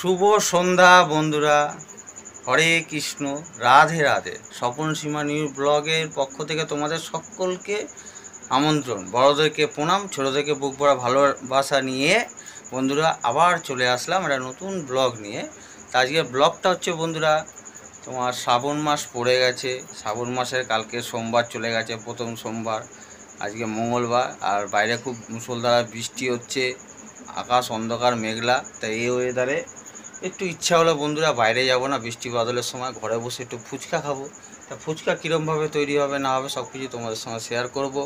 শুভ সন্ধ্যা বন্ধুরা, হরে কৃষ্ণ, রাধে রাধে। স্বপন সীমা নিউ ব্লগের পক্ষ থেকে তোমাদের সকলকে আমন্ত্রণ। বড়োদেরকে প্রণাম, ছোটোদেরকে বুক ভরা ভালোবাসা নিয়ে বন্ধুরা আবার চলে আসলাম একটা নতুন ব্লগ নিয়ে। তা আজকের ব্লগটা হচ্ছে বন্ধুরা, তোমার শ্রাবণ মাস পড়ে গেছে। শ্রাবণ মাসের কালকে সোমবার চলে গেছে, প্রথম সোমবার। আজকে মঙ্গলবার, আর বাইরে খুব মুষলধারা বৃষ্টি হচ্ছে, আকাশ অন্ধকার মেঘলা। তাই এই ওয়েদারে একটু ইচ্ছা হলো বন্ধুরা বাইরে যাব না, বৃষ্টি বাদলের সময় ঘরে বসে একটু ফুচকা খাবো। তা ফুচকা কীরমভাবে তৈরি হবে না হবে সব কিছু তোমাদের সঙ্গে শেয়ার করব।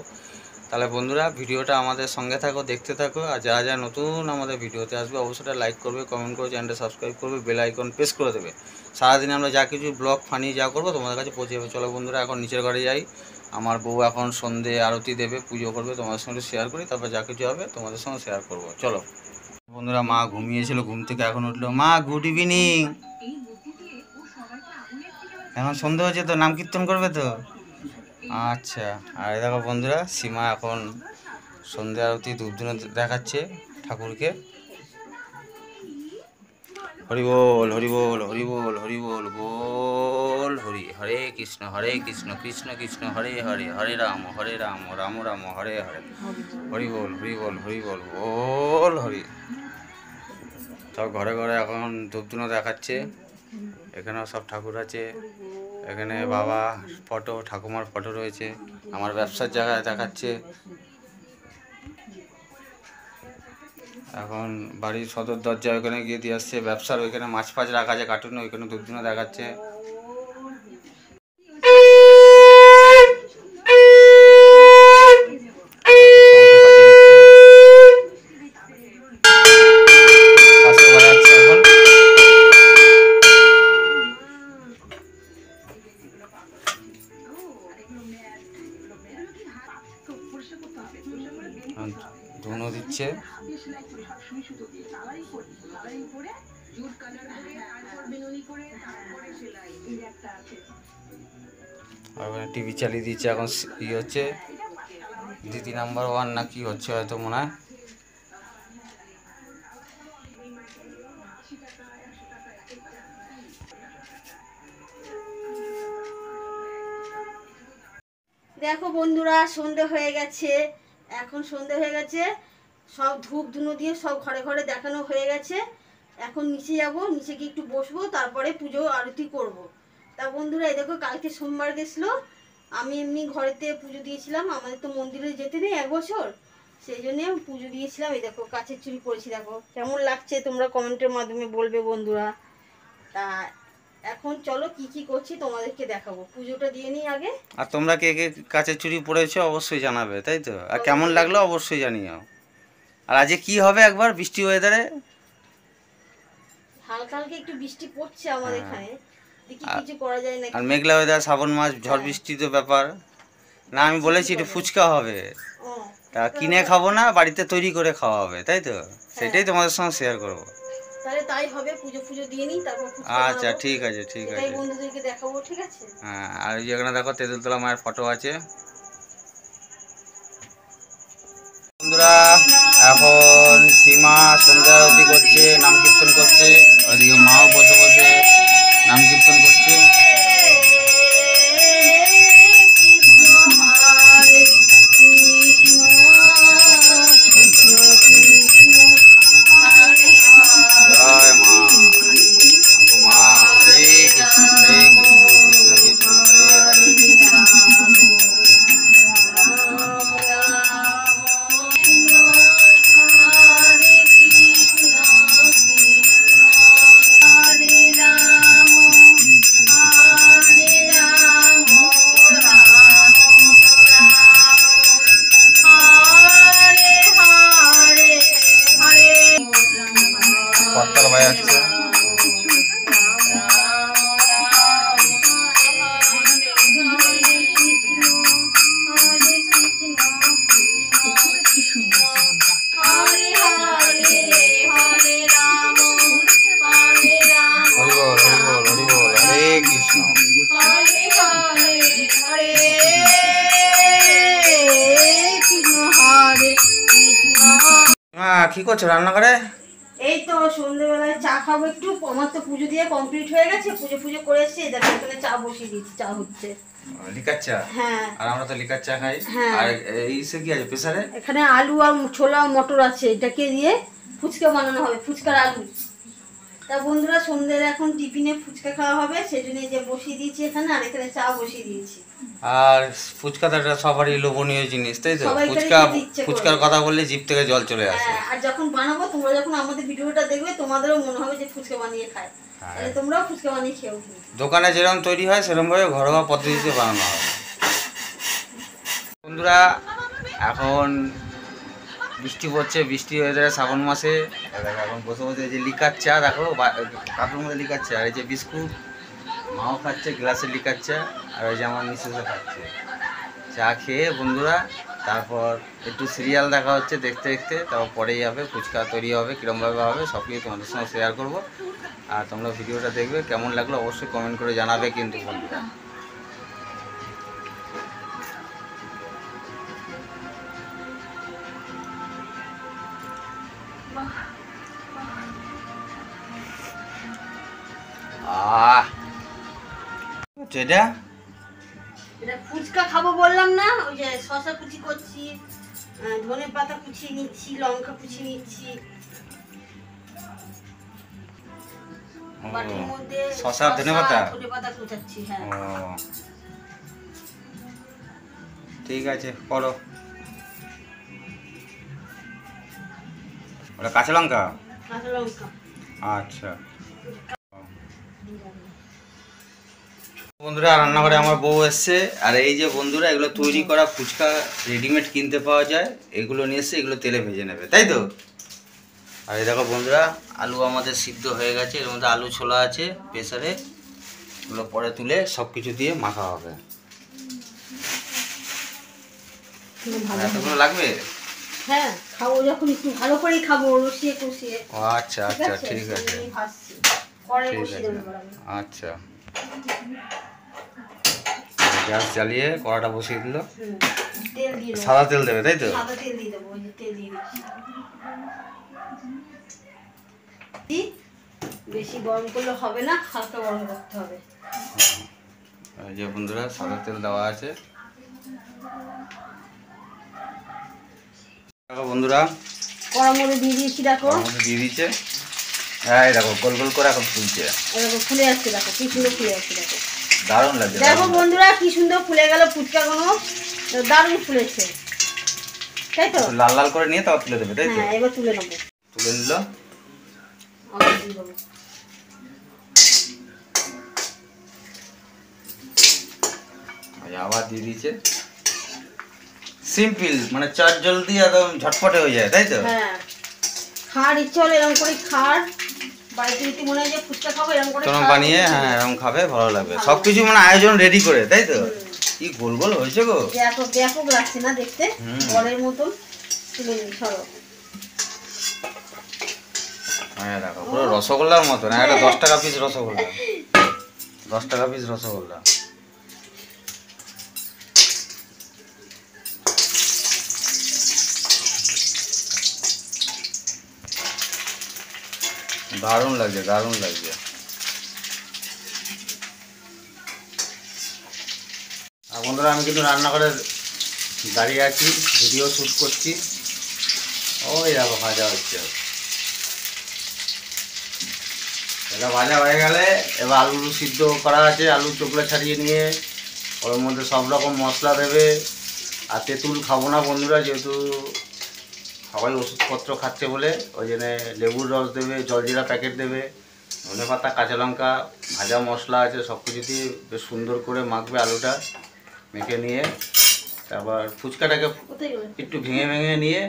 তাহলে বন্ধুরা ভিডিওটা আমাদের সঙ্গে থাকো, দেখতে থাকো। আর যারা যারা নতুন আমাদের ভিডিওতে আসবে অবশ্যই লাইক করবে, কমেন্ট করে চ্যানেলটা সাবস্ক্রাইব করবে, বেল আইকন প্রেস করে দেবে। সারাদিন আমরা যা কিছু ব্লগ ফানি যা করবো তোমাদের কাছে পৌঁছে যাবে। চলো বন্ধুরা এখন নিচের ঘরে যাই। আমার বউ এখন সন্ধে আরতি দেবে, পুজো করবে, তোমাদের সঙ্গে শেয়ার করি। তারপর যা কিছু হবে তোমাদের সঙ্গে শেয়ার করবো। চলো বন্ধুরা, মা ঘুমিয়েছিল, ঘুম থেকে এখন উঠলো। মা গুড ইভিনিং। এখন সন্ধে হয়েছে তো, নাম কীর্তন করবে তো? আচ্ছা। আর দেখো বন্ধুরা, সীমা এখন সন্ধে আরতি ধূপধুনো দেখাচ্ছে ঠাকুরকে। হরি বল, হরি বল, হরি বল, হরি বল, বল হরি। হরে কৃষ্ণ কৃষ্ণ কৃষ্ণ হরে হরে, হরে রাম রাম রাম হরে হরে। হরি বল, হরি বল, হরি বল, বল হরি। সব ঘরে ঘরে এখন ধূপধুনো দেখাচ্ছে। এখানেও সব ঠাকুর আছে। এখানে বাবা ফটো, ঠাকুমার ফটো রয়েছে। আমার ব্যবসার জায়গায় দেখাচ্ছে। এখন বাড়ির সদর দরজা ওইখানে গিয়ে দিয়ে আসছে। ব্যবসার ওইখানে মাছ ফাছ রাখা আছে কার্টুনে, ওইখানে ধূপধুনো দেখাচ্ছে। ধুনো দিচ্ছে। টিভি চালিয়ে দিচ্ছে। এখন ই হচ্ছে দিদি নাম্বার 1 না কি হচ্ছে হয়তো মনে হয়। দেখো বন্ধুরা, সন্ধে হয়ে গেছে। এখন সন্ধে হয়ে গেছে, সব ধূপ ধুনো দিয়ে সব ঘরে ঘরে দেখানো হয়ে গেছে। এখন নিচে যাব, নিচে গিয়ে একটু বসবো, তারপরে পুজো আরতি করব। তা বন্ধুরা এই দেখো, কালকে সোমবার গেছিলো, আমি এমনি ঘরেতে পুজো দিয়েছিলাম। আমাদের তো মন্দিরে যেতে নেই 1 বছর, সেই জন্যে পুজো দিয়েছিলাম। এই দেখো কাচের চুড়ি পরেছি, দেখো কেমন লাগছে তোমরা কমেন্টের মাধ্যমে বলবে বন্ধুরা। তা এখন চলো কি কি করছি তোমাদেরকে দেখাবো। পুজোটা দিয়ে নিই আগে। আর তোমরা কে কে কাচের চুড়ি পরেছো অবশ্যই জানাবে, তাই তো? আর কেমন লাগলো অবশ্যই জানিও। আর আজকে কি হবে একবার বৃষ্টি ওয়েদারে? হালকা হালকা একটু বৃষ্টি পড়ছে আমাদের এখানে, দেখি কিছু করা যায় না। আর মেঘলা ওয়েদার, শ্রাবণ মাস, ঝড় বৃষ্টি তো ব্যাপার না। আমি বলেছি একটু ফুচকা হবে, তা কিনে খাবো না, বাড়িতে তৈরি করে খাওয়া হবে, তাই তো? সেটাই তোমাদের সঙ্গে শেয়ার করবো। তাহলে তাই হবে, পুজো পুজো দিয়ে নিই, তারপর আচ্ছা ঠিক আছে, ঠিক আছে। বন্ধুদেরকে দেখাবো, ঠিক আছে? হ্যাঁ, আর এখানে দেখো তেঁতুলতলা মায়ের ফটো আছে। বন্ধুরা এখন সীমা সন্ধ্যা আরতি করছে, নাম কীর্তন করছে। ওইদিকে মাও বসে বসে নাম কীর্তন করছে। জয় মা, মা হরে কৃষ্ণ হরে কৃষ্ণ কৃষ্ণ কৃষ্ণ হরে হরে। করতাল বাজাচ্ছে। কি করছো রান্না করে? এই তো সন্ধ্যেবেলায় চা খাবো একটু। আমার তো পুজো দিয়ে কমপ্লিট হয়ে গেছে, পুজো করে এসেছি। দেখো এখানে চা বসিয়ে দিয়েছি, চা হচ্ছে। লিকার চা? হ্যাঁ। আর আমরা তো লিকার চা খাই। হ্যাঁ। আর এইসে কি আছে প্রেসারে? এখানে আলু আর ছোলা মটর আছে, এটাকে দিয়ে ফুচকা বানানো হবে, ফুচকার আলু। তা বন্ধুরা সন্ধ্যের এখন টিফিনে ফুচকা খাওয়া হবে, সেজন্য যে বসিয়ে দিয়েছি এখানে, আর এখানে চা বসিয়ে দিয়েছি। আর ফুচকা তো সবারই লোভনীয় জিনিস, তাই তো? ফুচকার কথা বললে জিভ থেকে জল চলে আসে। আর যখন বানাবো, তোমরা যখন আমাদের ভিডিওটা দেখবে, তোমাদেরও মনে হবে যে ফুচকা বানিয়ে খায়। তাহলে তোমরাও ফুচকা বানিয়ে খেও। দোকানে যেরকম তৈরি হয় সেরকম ভাবে ঘরোয়া পদ্ধতিতে বানানো হয়। বন্ধুরা এখন বৃষ্টি পড়ছে, বৃষ্টি হয়ে যায় শ্রাবণ মাসে। এখন বসে বসে যে লিকার চা, দেখো কাপড়ের মধ্যে লিকার চা, আর এই যে বিস্কুট মাও খাচ্ছে গ্লাসে লিকার চা, আর ওই যে আমার মিসেসও খাচ্ছে। চা খেয়ে বন্ধুরা তারপর একটু সিরিয়াল দেখা হচ্ছে, দেখতে দেখতে তারপর পরেই হবে ফুচকা তৈরি হবে, কীরকমভাবে হবে সব কিছু তোমাদের সঙ্গে শেয়ার করবো। আর তোমরা ভিডিওটা দেখবে, কেমন লাগলো অবশ্যই কমেন্ট করে জানাবে কিন্তু বন্ধুরা। এটা ফুচকা খাবো বললাম না, ওই যে শসা কুচি করছি, ধনে পাতা কুচিয়ে নিচ্ছি, লঙ্কা কুচিয়ে নিচ্ছি। বাটির মধ্যে শসা ধনে পাতা কুচাচ্ছি। হ্যাঁ ঠিক আছে, করো। ওটা কাঁচা লঙ্কা? আচ্ছা বন্ধুরা, রান্নাঘরে আমার বউ এসছে। আর এই যে বন্ধুরা, এগুলো তৈরি করা ফুচকা রেডিমেড কিনতে পাওয়া যায়, এগুলো নিয়ে এসে এগুলো তেলে ভেজে নেবে, তাই তো? আর এই দেখো বন্ধুরা, আলু আমাদের সিদ্ধ হয়ে গেছে, এর মধ্যে আলু ছোলা আছে প্রেসারে, এগুলো পরে তুলে সব কিছু দিয়ে মাখা হবে। এতগুলো লাগবে? হ্যাঁ, খাবো যখন একটু ভালো করেই খাবো, রসিয়ে কষিয়ে। ও আচ্ছা আচ্ছা, ঠিক আছে আচ্ছা। গ্যাস জ্বালিয়ে কড়াটা বসিয়ে দিল, সাদা তেল দেবে, তাই তো? সাদা তেল দিয়ে দেবো, তেল দিয়ে দিচ্ছি। বেশি গরম করলে হবে না, হালকা গরম করতে হবে। এই যে বন্ধুরা, সাদা তেল দেওয়া আছে। দেখো বন্ধুরা, কড়ার মধ্যে দিয়ে দিয়েছি, দেখো দিয়ে দিচ্ছে। হ্যাঁ দেখো, গোল গোল করে এখন ফুলছে, দেখো ফুলে আসছে, দেখো কি সুন্দর ফুলে আসছে, দেখো দারুণ লাগছে। দেখো বন্ধুরা কি সুন্দর ফুলে গেল ফুচকাগুলো, দারুণ ফুলেছে, তাই তো? লাল লাল করে নিয়ে তাও তুলে দেবে, তাই তো? হ্যাঁ, এবার তুলে নেবো। তুলে নিল, আবার দিয়ে দিয়েছে। সিম্পল, মানে চার জলদি একদম ঝটপটে হয়ে যায়, তাই তো? হ্যাঁ, খাওয়ার ইচ্ছে হলে এরকম করে খাওয়ার, বাড়িতে যদি মনে হয় যে ফুচকা খাবো, এরকম করে তোমরা বানিয়ে, হ্যাঁ এরকম খাবে, ভালো লাগবে। সবকিছু মানে আয়োজন রেডি করে, তাই তো? কি গোল গোল হয়েছে গো, ব্যাপক লাগছে না দেখতে, বলের মতন। তুলে নিই, সরো। হ্যাঁ দেখো, পুরো রসগোল্লার মতন। একটা 10 টাকা পিস রসগোল্লা, 10 টাকা পিস রসগোল্লা। দারুণ লাগছে, দারুণ লাগছে। আর বন্ধুরা, আমি কিন্তু রান্নাঘরে দাঁড়িয়ে আছি, ভিডিও শ্যুট করছি। ওই দেখো ভাজা হচ্ছে, এটা ভাজা হয়ে গেলে এবার আলু সিদ্ধ করা আছে, আলু চোখলা ছাড়িয়ে নিয়ে ওর মধ্যে সব রকম মশলা দেবে। আর তেঁতুল খাবো না বন্ধুরা, যেহেতু সবাই ওষুধপত্র খাচ্ছে বলে, ওই জন্য লেবুর রস দেবে, জলজিরা প্যাকেট দেবে, ধনে পাতা, কাঁচা লঙ্কা, ভাজা মশলা আছে, সব কিছু দিয়ে বেশ সুন্দর করে মাখবে আলুটা। মেখে নিয়ে তারপর ফুচকাটাকে একটু ভেঙে ভেঙে নিয়ে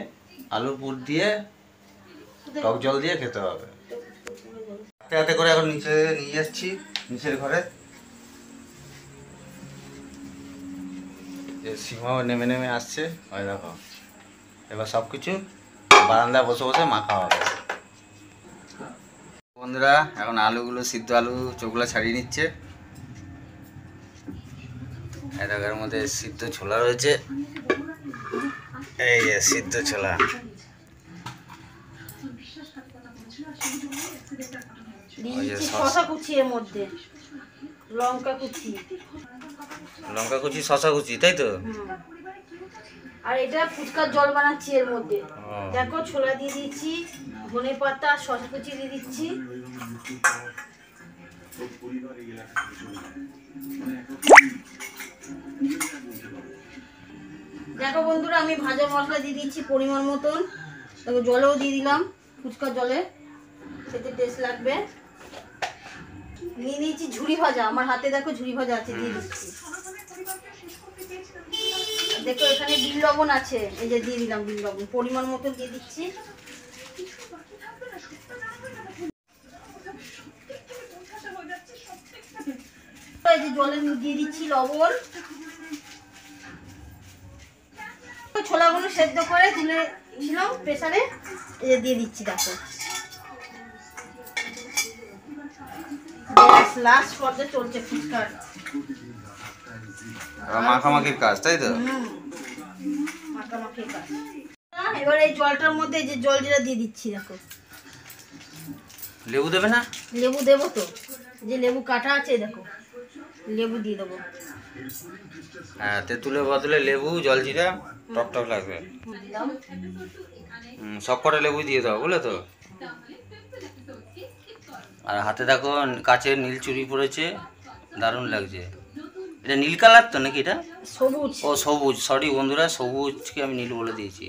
আলুর পুর দিয়ে টক জল দিয়ে খেতে হবে। হাতে হাতে করে এখন নিচে নিয়ে যাচ্ছি, নিচের ঘরে। সীমাও নেমে নেমে আসছে, ওই দেখো। এবার সব কিছু বারান্দায় বসে বসে মাখা হবে। বন্ধুরা, এখন আলুগুলো, সিদ্ধ আলু চোখগুলো ছাড়িয়ে নিচ্ছে। এর মধ্যে সিদ্ধ ছোলা রয়েছে, এই যে সিদ্ধ ছোলা। দিয়ে ওই যে দিচ্ছি সস। শসা কুচি এর মধ্যে, লঙ্কা কুচি। লঙ্কা কুচি, শসা কুচি, তাই তো? হুম। আর এটা ফুচকার জল বানাচ্ছি এর মধ্যে। ও। দেখো ছোলা দিয়ে দিচ্ছি, ধনে পাতা, শসা কুচি দিয়ে দিচ্ছি। দেখো বন্ধুরা, আমি ভাজা মশলা দিয়ে দিচ্ছি পরিমাণ মতন। দেখো জলেও দিয়ে দিলাম, ফুচকার জলে, খেতে টেস্ট লাগবে। নিয়ে নিয়েছি ঝুরি ভাজা, আমার হাতে দেখো ঝুরি ভাজা আছে, দিয়ে দিচ্ছি। দেখো এখানে বিট লবণ আছে, এই যে দিয়ে দিলাম বিট লবণ, পরিমাণ মতন দিয়ে দিচ্ছি। এই যে জলে দিয়ে দিচ্ছি লবণ। ছোলাগুলো সেদ্ধ করে তুলেছিলাম প্রেসারে, এই যে দিয়ে দিচ্ছি। দেখো লাস্ট পর্যায়ে চলছে ফুচকার মাখামাখির কাজ, তাই তো? মাখামাখির কাজ। এবার এই জলটার মধ্যে এই যে জল জিরা দিয়ে দিচ্ছি। দেখো লেবু দেবে না? লেবু দেবো তো, যে লেবু কাটা আছে, দেখো লেবু দিয়ে দেবো। হ্যাঁ, তেঁতুলের বদলে লেবু, জলজিরা, টক টক লাগবে। দিলাম। সব কটা লেবু দিয়ে দাও, বুঝলে তো? আর হাতে দেখো কাচের নীল চুড়ি পড়েছে, দারুণ লাগছে। এটা নীল কালার তো নাকি এটা? সবুজ। ও সবুজ, সরি বন্ধুরা, সবুজকে আমি নীল বলে দিয়েছি।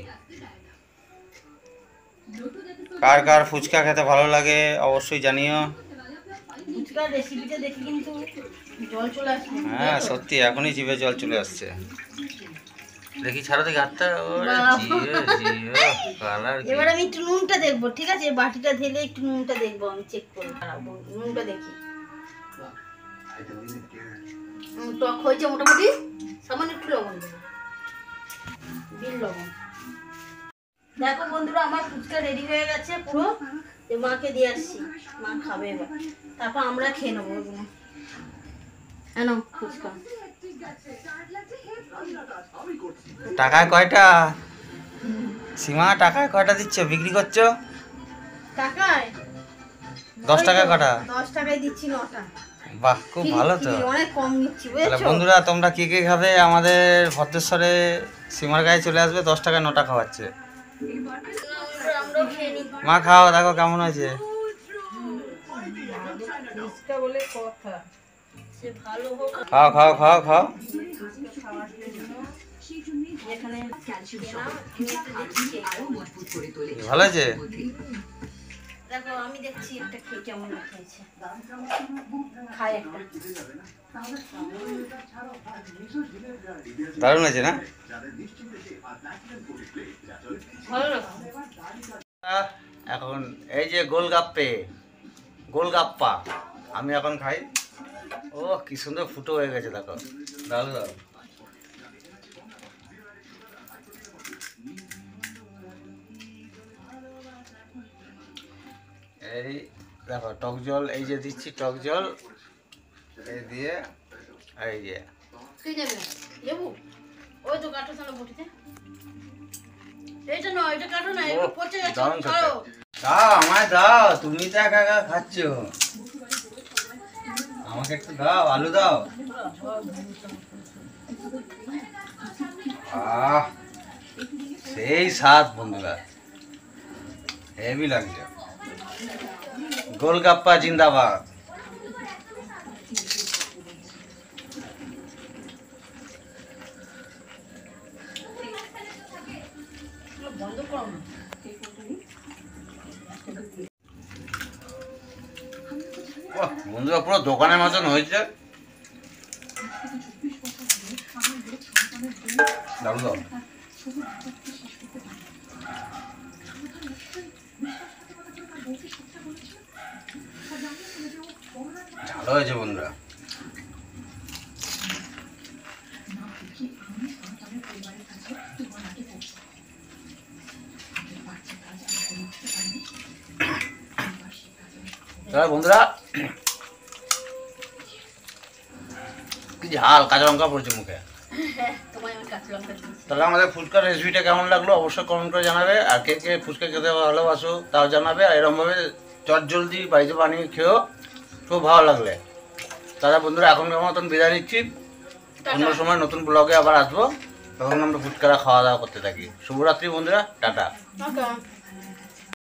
কার কার ফুচকা খেতে ভালো লাগে অবশ্যই জানিও। ফুচকার রেসিপিটা দেখে কিন্তু জল চলে আসছে। হ্যাঁ সত্যি, এখনই জিভে জল চলে আসছে। দেখি ছাড়ো দেখি হাতটা। এবার আমি একটু নুনটা দেখবো, ঠিক আছে? বাটিটা ঢেলে একটু নুনটা দেখবো, আমি চেক করে খারাপো নুনটা দেখি। টক হয়েছে মোটামুটি, সামান্য একটু লবণ দেবো, বিট লবণ। দেখো বন্ধুরা, আমার ফুচকা রেডি হয়ে গেছে পুরো। মাকে দিয়ে আসছি, মা খাবে এবার, তারপর আমরা খেয়ে নেবো। ফুচকা টাকায় কয়টা সীমা, টাকায় কয়টা দিচ্ছ, বিক্রি করছো? টাকায় 10 টাকা কটা? 10 টাকায় দিচ্ছি 9টা। বাহ, খুব ভালো তো। অনেক কম নিচ্ছি, তাহলে বুঝেছো? বন্ধুরা, তোমরা কে কে খাবে আমাদের ভদ্রেশ্বরে সীমার গায়ে চলে আসবে, 10 টাকায় 9টা খাওয়াচ্ছে। আমরাও খেয়ে নিই। মা খাও, দেখো কেমন হয়েছে। ফুচকা বলে কথা, সে ভালো হোক। খাও খাও খাও খাও। এখানে ভালো আছে? দেখো আমি দেখছি একটা খেয়ে কেমন হয়েছে, খাই একটা। দারুণ হয়েছে না? ভালো লাগছে। এখন এই যে গোলগাপ্পা আমি এখন খাই। ও কি সুন্দর ফুটো হয়ে গেছে, দেখো। দারুণ দারুণ। এই দেখো টক জল, এই যে দিচ্ছি টক জল, এই দিয়ে এই যে কি নেবে? লেবু? ওই তো কাটো তাহলে বটিতে। এইটা নয়, এটা কাটো না, এটা পচে গেছে। দারুণ খেতে। ছাড়ো। দাও, আমায় দাও, তুমি তো একা একা খাচ্ছ, আমাকে একটু দাও, আলু দাও। আহ, সেই স্বাদ বন্ধুরা, হেভি লাগছে। গোলগাপ্পা জিন্দাবাদ। বন্ধ করো না। বাহ, বন্ধুরা পুরো দোকানের মতন হয়েছে। দারুণ দারুণ। ভালো হয়েছে বন্ধুরা। বন্ধুরা কি ঝাল, কাঁচা লঙ্কা পড়ছে মুখে। তাহলে আমাদের ফুচকার রেসিপিটা কেমন লাগলো অবশ্যই কমেন্ট করে জানাবে। আর কে কে ফুচকা খেতে ভালোবাসো তাও জানাবে। আর এরকমভাবে চটজলদি বাড়িতে বানিয়ে খেয়েও খুব ভালো লাগলে। দাদা বন্ধুরা এখনকার মতন বিদায় নিচ্ছি, অন্য সময় নতুন ব্লগে আবার আসবো, তখন আমরা ফুচকারা খাওয়া দাওয়া করতে থাকি। শুভরাত্রি বন্ধুরা, টাটা। টাটা।